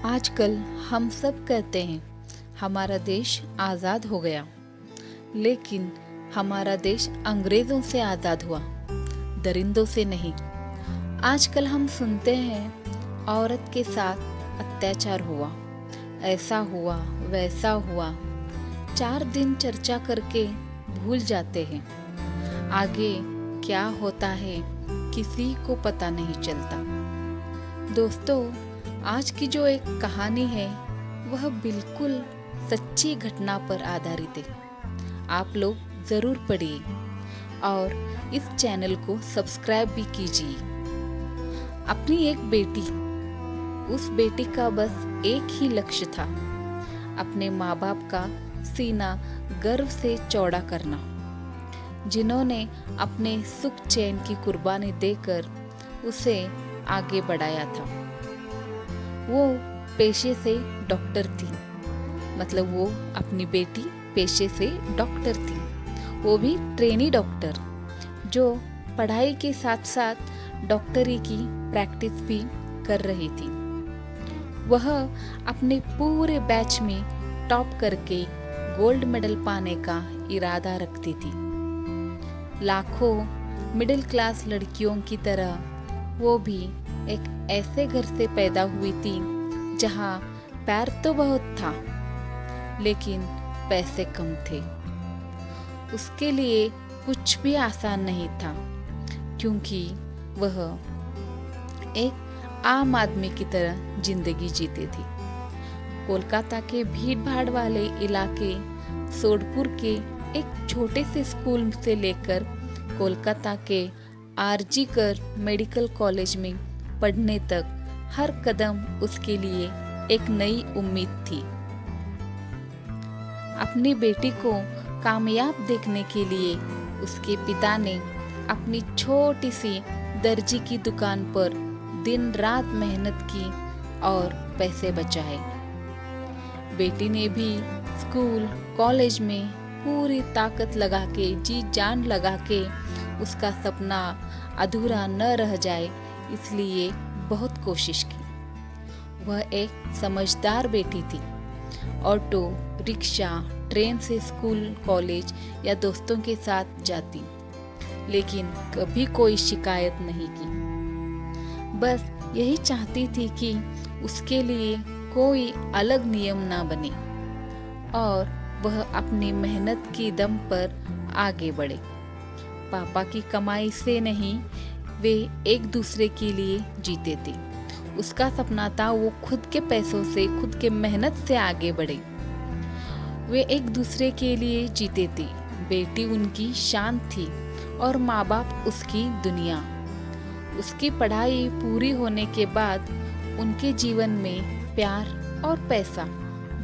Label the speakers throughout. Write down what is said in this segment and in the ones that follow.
Speaker 1: आजकल हम सब कहते हैं हमारा देश आज़ाद हो गया, लेकिन हमारा देश अंग्रेज़ों से आज़ाद हुआ, दरिंदों से नहीं। आजकल हम सुनते हैं औरत के साथ अत्याचार हुआ, ऐसा हुआ, वैसा हुआ। 4 दिन चर्चा करके भूल जाते हैं। आगे क्या होता है किसी को पता नहीं चलता। दोस्तों, आज की जो एक कहानी है वह बिल्कुल सच्ची घटना पर आधारित है। आप लोग ज़रूर पढ़िए और इस चैनल को सब्सक्राइब भी कीजिए। अपनी एक बेटी, उस बेटी का बस एक ही लक्ष्य था, अपने माँ बाप का सीना गर्व से चौड़ा करना, जिन्होंने अपने सुख चैन की कुर्बानी देकर उसे आगे बढ़ाया था। वो पेशे से डॉक्टर थी, मतलब वो अपनी बेटी पेशे से डॉक्टर थी, वो भी ट्रेनी डॉक्टर, जो पढ़ाई के साथ साथ डॉक्टरी की प्रैक्टिस भी कर रही थी। वह अपने पूरे बैच में टॉप करके गोल्ड मेडल पाने का इरादा रखती थी। लाखों मिडिल क्लास लड़कियों की तरह वो भी एक ऐसे घर से पैदा हुई थी जहाँ प्यार तो बहुत था, लेकिन पैसे कम थे। उसके लिए कुछ भी आसान नहीं था, क्योंकि वह एक आम आदमी की तरह जिंदगी जीती थी। कोलकाता के भीड़ भाड़ वाले इलाके सोडपुर के एक छोटे से स्कूल से लेकर कोलकाता के आरजी कर मेडिकल कॉलेज में पढ़ने तक हर कदम उसके लिए एक नई उम्मीद थी। अपनी बेटी को कामयाब देखने के लिए उसके पिता ने अपनी छोटी सी दर्जी की दुकान पर दिन रात मेहनत की और पैसे बचाए। बेटी ने भी स्कूल कॉलेज में पूरी ताकत लगा के, जी जान लगा के उसका सपना अधूरा न रह जाए, इसलिए बहुत कोशिश की। वह एक समझदार बेटी थी। ऑटो, रिक्शा, ट्रेन से स्कूल कॉलेज या दोस्तों के साथ जाती, लेकिन कभी कोई शिकायत नहीं की। बस यही चाहती थी कि उसके लिए कोई अलग नियम ना बने और वह अपनी मेहनत की दम पर आगे बढ़े। पापा की कमाई से नहीं, वे एक दूसरे के लिए जीते थे। उसका सपना था वो खुद के पैसों से, खुद के मेहनत से आगे बढ़े। वे एक दूसरे के लिए जीते थे। बेटी उनकी शान थी और माँ बाप उसकी दुनिया। उसकी पढ़ाई पूरी होने के बाद उनके जीवन में प्यार और पैसा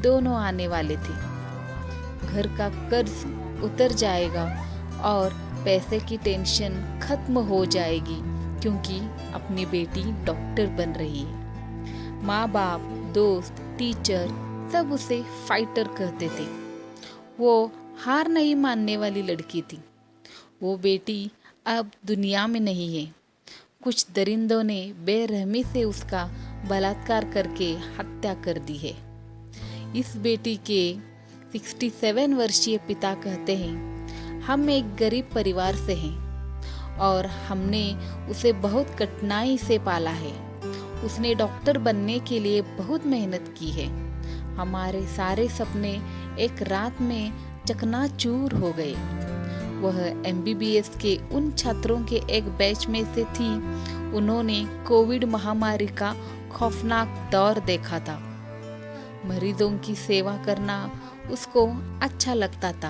Speaker 1: दोनों आने वाले थे। घर का कर्ज उतर जाएगा और पैसे की टेंशन खत्म हो जाएगी, क्योंकि अपनी बेटी डॉक्टर बन रही है। माँ बाप, दोस्त, टीचर सब उसे फाइटर कहते थे। वो हार नहीं मानने वाली लड़की थी। वो बेटी अब दुनिया में नहीं है। कुछ दरिंदों ने बेरहमी से उसका बलात्कार करके हत्या कर दी है। इस बेटी के 67 वर्षीय पिता कहते हैं, हम एक गरीब परिवार से हैं और हमने उसे बहुत कठिनाई से पाला है। उसने डॉक्टर बनने के लिए बहुत मेहनत की है। हमारे सारे सपने एक रात में चकनाचूर हो गए। वह एमबीबीएस के उन छात्रों के एक बैच में से थी। उन्होंने कोविड महामारी का खौफनाक दौर देखा था। मरीजों की सेवा करना उसको अच्छा लगता था।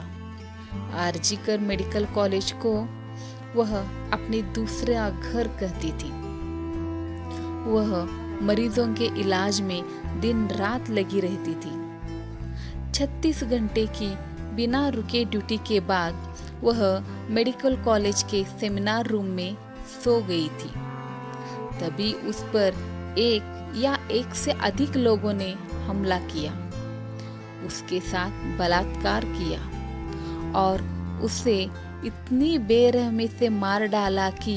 Speaker 1: आरजी कर मेडिकल कॉलेज को वह अपनी दूसरा घर कहती थी। वह मरीजों के इलाज में दिन रात लगी रहती थी। 36 घंटे की बिना रुके ड्यूटी के बाद वह मेडिकल कॉलेज के सेमिनार रूम में सो गई थी। तभी उस पर एक या एक से अधिक लोगों ने हमला किया, उसके साथ बलात्कार किया और उसे इतनी बेरहमी से मार डाला कि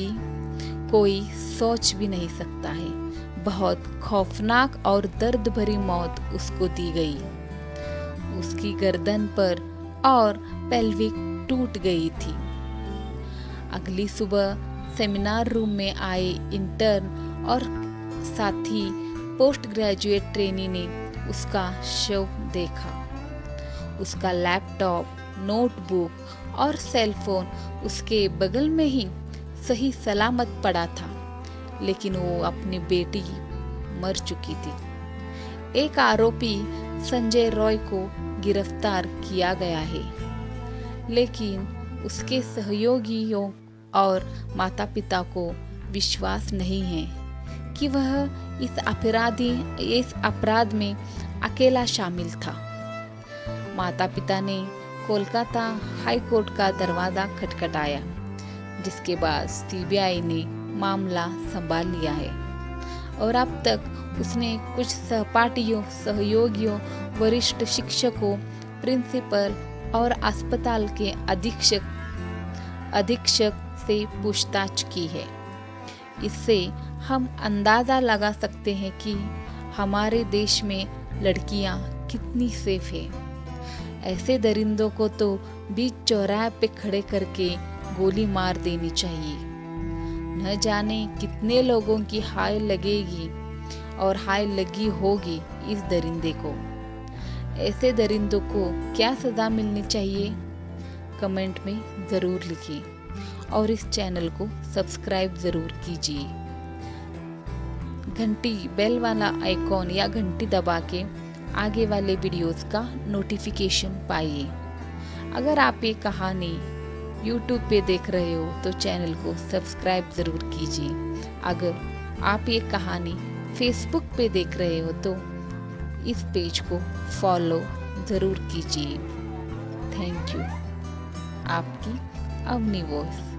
Speaker 1: कोई सोच भी नहीं सकता है। बहुत खौफनाक और दर्द भरी मौत उसको दी गई। उसकी गर्दन पर और पेल्विक टूट गई थी। अगली सुबह सेमिनार रूम में आए इंटर्न और साथी पोस्ट ग्रेजुएट ट्रेनी ने उसका शव देखा। उसका लैपटॉप, नोटबुक और सेलफोन उसके बगल में ही सही सलामत पड़ा था, लेकिन वो अपनी बेटी मर चुकी थी। एक आरोपी संजय रॉय को गिरफ्तार किया गया है, लेकिन उसके सहयोगियों और माता-पिता को विश्वास नहीं है कि वह इस अपराध में अकेला शामिल था। माता-पिता ने कोलकाता हाई कोर्ट का दरवाजा खटखटाया, जिसके बाद सीबीआई ने मामला संभाल लिया है और अब तक उसने कुछ सहपाठियों, सहयोगियों, वरिष्ठ शिक्षकों, प्रिंसिपल और अस्पताल के अधीक्षक से पूछताछ की है। इससे हम अंदाजा लगा सकते हैं कि हमारे देश में लड़कियां कितनी सेफ है। ऐसे दरिंदों को तो बीच चौराहे पे खड़े करके गोली मार देनी चाहिए। न जाने कितने लोगों की हाय लगेगी और हाय लगी होगी इस दरिंदे को। ऐसे दरिंदों को क्या सजा मिलनी चाहिए? कमेंट में ज़रूर लिखिए और इस चैनल को सब्सक्राइब ज़रूर कीजिए। घंटी बेल वाला आइकॉन या घंटी दबा के आगे वाले वीडियोस का नोटिफिकेशन पाइए। अगर आप ये कहानी YouTube पे देख रहे हो तो चैनल को सब्सक्राइब ज़रूर कीजिए। अगर आप ये कहानी Facebook पे देख रहे हो तो इस पेज को फॉलो ज़रूर कीजिए। Thank you. आपकी अवनी वॉइस।